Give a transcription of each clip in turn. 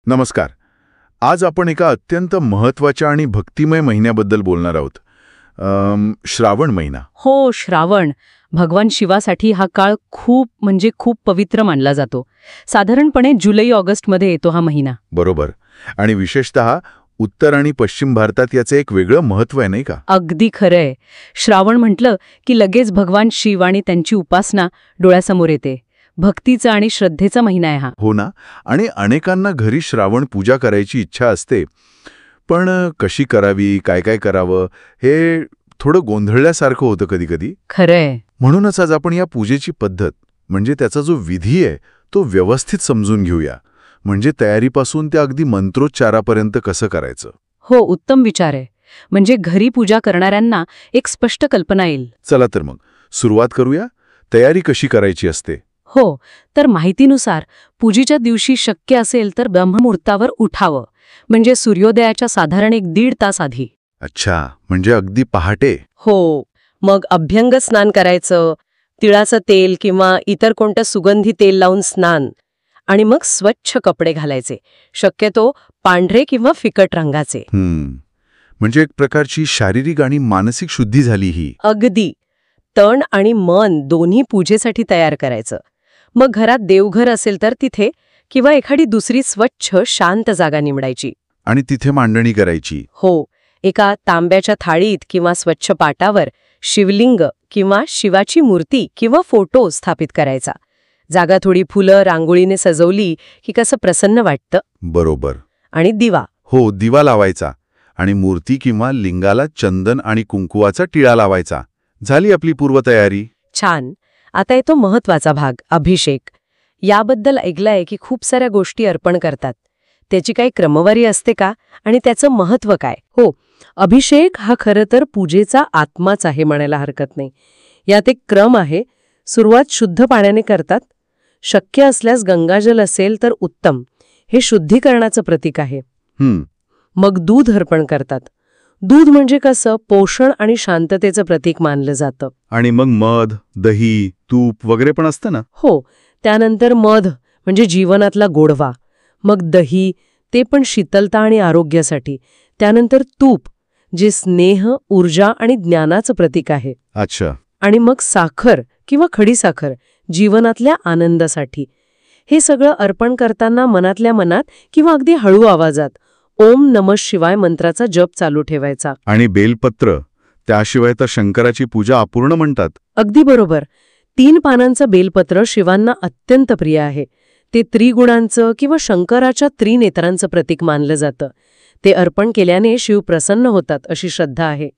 नमस्कार. आज आपण एका अत्यंत महत्त्वाच्या आणि भक्तिमय महिन्याबद्दल बोलणार आहोत. श्रावण महिना. हो, श्रावण. भगवान शिवासाठी हा काळ खूप पवित्र मानला जातो. साधारणपणे जुलै-ऑगस्टमध्ये येतो हा महिना. बरोबर. आणि विशेषतः उत्तर आणि पश्चिम भारतात याचे एक वेगळं महत्त्व आहे, नाही का? अगदी खरंय. श्रावण म्हटलं की लगेच भगवान शिव आणि त्यांची उपासना डोळ्यासमोर येते. भक्तीचा आणि श्रद्धेचा महिना आहे हा. हो ना. आणि अनेकांना घरी श्रावण पूजा करायची इच्छा असते, पण कशी करावी, काय काय करावं, हे थोडं गोंधळल्यासारखं होतं कधीकधी. खरंय. म्हणूनच आज आपण या पूजेची पद्धत म्हणजे त्याचा जो विधी आहे तो व्यवस्थित समजून घेऊया. म्हणजे तयारीपासून ते अगदी मंत्रोच्चारापर्यंत कसं करायचं. हो, उत्तम विचार आहे. म्हणजे घरी पूजा करणाऱ्यांना एक स्पष्ट कल्पना येईल. चला तर मग सुरुवात करूया. तयारी कशी करायची असते? हो, तर माहितीनुसार पूजेच्या दिवशी शक्य असेल तर ब्रह्ममुहूर्तावर उठावं. म्हणजे सूर्योदयाच्या साधारण 1-1.5 तास आधी. अच्छा, म्हणजे अगदी पहाटे. हो. मग अभ्यंग स्नान करायचं, तिळाचं तेल किंवा इतर कोणतं सुगंधी तेल लावून स्नान, आणि मग स्वच्छ कपडे घालायचे, शक्यतो पांढरे किंवा फिकट रंगाचे. म्हणजे एक प्रकारची शारीरिक आणि मानसिक शुद्धी झाली ही. अगदी. तन आणि मन दोन्ही पूजेसाठी तयार करायचं. मग घरात देवघर असेल तर तिथे, किंवा एखादी दुसरी स्वच्छ शांत जागा निवडायची. आणि तिथे मांडणी करायची. हो. एका तांब्याच्या थाळीत किंवा स्वच्छ पाटावर शिवलिंग किंवा शिवाची मूर्ती किंवा फोटो स्थापित करायचा. जागा थोडी फुलं रांगोळीने सजवली की कसं प्रसन्न वाटतं. बरोबर. आणि दिवा. हो, दिवा लावायचा. आणि मूर्ती किंवा लिंगाला चंदन आणि कुंकुवाचा टिळा लावायचा. झाली आपली पूर्वतयारी. छान. आता येतो महत्वाचा भाग, अभिषेक. याबद्दल ऐकलंय की खूप साऱ्या गोष्टी अर्पण करतात. त्याची काही क्रमवारी असते का, आणि त्याचं महत्त्व काय? हो, अभिषेक हा खरं तर पूजेचा आत्माच आहे म्हणायला हरकत नाही. यात एक क्रम आहे. सुरुवात शुद्ध पाण्याने करतात. शक्य असल्यास गंगाजल असेल तर उत्तम. हे शुद्धीकरणाचं प्रतीक आहे. मग दूध अर्पण करतात. दूध म्हणजे कसं पोषण आणि शांततेचं प्रतीक मानलं जातं. आणि मग मध, दही, तूप वगैरे पण असतं ना? हो. त्यानंतर मध म्हणजे जीवनातला गोडवा. मग दही, ते पण शीतलता आणि आरोग्यासाठी. त्यानंतर तूप, जे स्नेह, ऊर्जा आणि ज्ञानाचं प्रतीक आहे. अच्छा. आणि मग साखर किंवा खडीसाखर, जीवनातल्या आनंदासाठी. हे सगळं अर्पण करताना मनातल्या मनात किंवा अगदी हळू आवाजात ओम नमः शिवाय मंत्राचा जप चालू ठेवायचा. आणि बेलपत्र, त्याशिवाय तर शंकराची पूजा अपूर्ण म्हणतात. अगदी बरोबर. 3 पानांचं बेलपत्र शिवांना अत्यंत प्रिय आहे. ते त्रिगुणांचं किंवा शंकराच्या त्रिनेत्रांचं प्रतीक मानलं जातं. ते अर्पण केल्याने शिव प्रसन्न होतात अशी श्रद्धा आहे.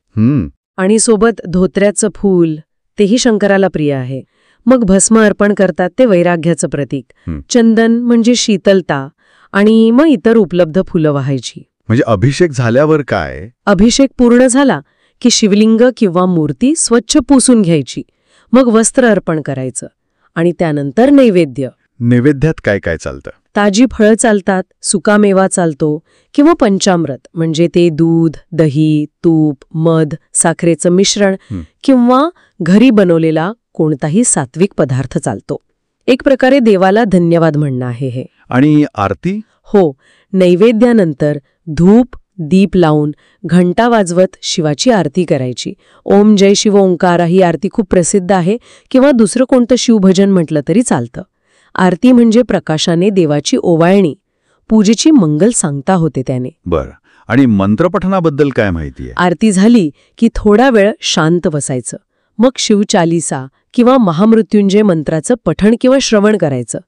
आणि सोबत धोत्र्याचं फूल, तेही शंकराला प्रिय आहे. मग भस्म अर्पण करतात, ते वैराग्याचं प्रतीक. चंदन म्हणजे शीतलता, आणि मग इतर उपलब्ध फुलं वाहायची. म्हणजे अभिषेक झाल्यावर काय? अभिषेक पूर्ण झाला की शिवलिंग किंवा मूर्ती स्वच्छ पुसून घ्यायची. मग वस्त्र अर्पण करायचं. आणि त्यानंतर नैवेद्य. नैवेद्यात काय काय चालतं? ताजी फळं चालतात, सुकामेवा चालतो, किंवा पंचामृत म्हणजे ते दूध, दही, तूप, मध, साखरेचं मिश्रण, किंवा घरी बनवलेला कोणताही सात्विक पदार्थ चालतो. एक प्रकारे देवाला धन्यवाद म्हणणं आहे हे. आणि आरती? हो. नैवेद्यानंतर धूप, दीप लावून घंटा वाजवत शिवाची आरती करायची. ओम जय शिव ओंकार ही आरती खूप प्रसिद्ध आहे, किंवा दुसरं कोणतं शिवभजन म्हटलं तरी चालतं. आरती म्हणजे प्रकाशाने देवाची ओवाळणी, पूजेची मंगल सांगता होते त्याने. बरं. आणि मंत्रपठणाबद्दल काय माहिती आहे? आरती झाली की थोडा वेळ शांत बसायचं. मग शिवचालीसा किंवा महामृत्युंजय मंत्राचं पठण किंवा श्रवण करायचं.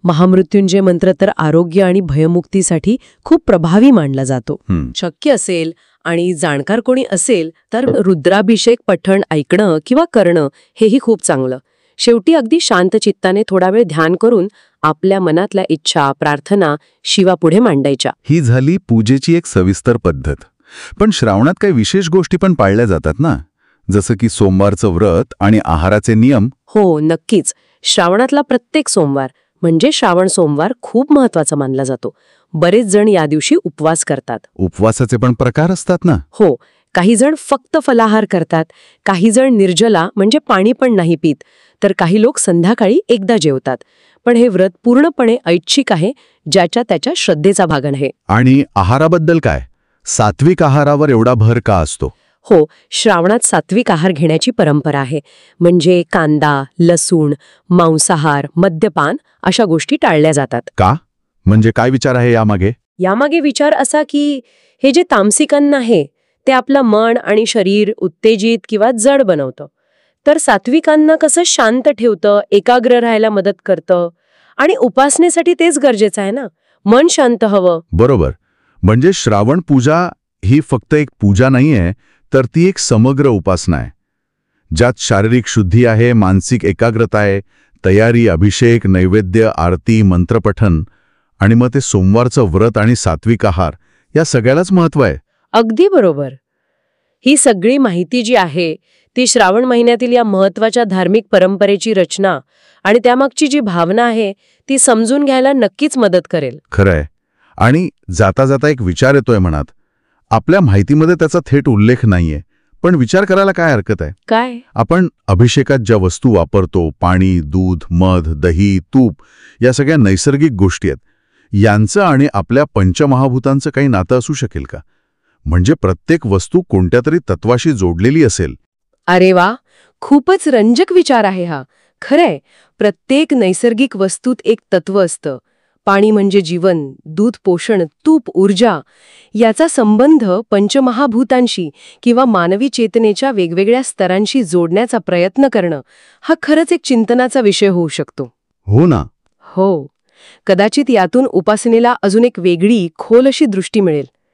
महामृत्युंजय मंत्र तर आरोग्य आणि भयमुक्तीसाठी खूप प्रभावी मानला जातो. शक्य असेल आणि जाणकार कोणी असेल तर रुद्राभिषेक पठण ऐकणं किंवा करणं हेही खूप चांगलं. शेवटी अगदी शांत चित्ताने थोडा वेळ ध्यान करून आपल्या मनातल्या इच्छा, प्रार्थना शिवापुढे मांडायच्या. ही झाली पूजेची एक सविस्तर पद्धत. पण श्रावणात काही विशेष गोष्टी पण पाळल्या जातात ना, जसं की सोमवारचं व्रत आणि आहाराचे नियम. हो, नक्कीच. श्रावणातला प्रत्येक सोमवार म्हणजे श्रावण सोमवार खूप महत्वाचा मानला जातो. बरेच जण या दिवशी उपवास करतात. उपवासाचे पण प्रकार असतात ना? हो. काही जण फक्त फलाहार करतात, काही जण निर्जला म्हणजे पाणी पण नाही पित, तर काही लोक संध्याकाळी एकदा जेवतात. पण हे व्रत पूर्णपणे ऐच्छिक आहे, ज्याच्या त्याच्या श्रद्धेचा भाग आहे. आणि आहाराबद्दल काय? सात्विक आहारावर एवढा भर का असतो? हो, श्रावणात सात्विक आहार घेण्याची परंपरा आहे. म्हणजे कांदा, लसूण, मांसाहार, मद्यपान अशा गोष्टी टाळल्या जातात. का? म्हणजे काय विचार आहे यामागे? यामागे विचार असा की हे जे तामसिक अन्न आहे ते आपलं मन आणि शरीर उत्तेजित किंवा जड बनवतं, तर सात्विक अन्न कसं शांत ठेवतं, एकाग्र राहायला मदत करतं. आणि उपासनेसाठी तेच गरजेचं आहे ना, मन शांत हवं. बरोबर. म्हणजे श्रावण पूजा ही फक्त एक पूजा नाहीये, तर ती एक समग्र उपासना आहे, ज्यात शारीरिक शुद्धी आहे, मानसिक एकाग्रता आहे, तयारी, अभिषेक, नैवेद्य, आरती, मंत्रपठन आणि मग ते सोमवारचं व्रत आणि सात्विक आहार या सगळ्यालाच महत्त्व आहे. अगदी बरोबर. ही सगळी माहिती जी आहे ती श्रावण महिन्यातील या महत्वाच्या धार्मिक परंपरेची रचना आणि त्यामागची जी भावना आहे ती समजून घ्यायला नक्कीच मदत करेल. खरंय. आणि जाता जाता एक विचार येतोय मनात. आपल्या माहितीमध्ये त्याचा थेट उल्लेख नाहीये, पण विचार करायला काय हरकत आहे? काय? आपण अभिषेकात ज्या वस्तू वापरतो, पाणी, दूध, मध, दही, तूप, या सगळ्या नैसर्गिक गोष्टी आहेत. यांचं आणि आपल्या पंचमहाभूतांचं काही नातं असू शकेल का? म्हणजे प्रत्येक वस्तू कोणत्या तरी तत्वाशी जोडलेली असेल. अरे वा, खूपच रंजक विचार आहे हा. खरंय, प्रत्येक नैसर्गिक वस्तूत एक तत्व असतं. पाणी म्हणजे जीवन, दूध पोषण, तूप ऊर्जा. याचा संबंध पंचमहाभूतांशी किंवा मानवी चेतनेच्या वेगवेगळ्या स्तरांशी जोडण्याचा प्रयत्न करणं हा खरंच एक चिंतनाचा विषय होऊ शकतो. हो ना. हो, कदाचित यातून उपासनेला अजून एक वेगळी खोल अशी दृष्टी मिळेल.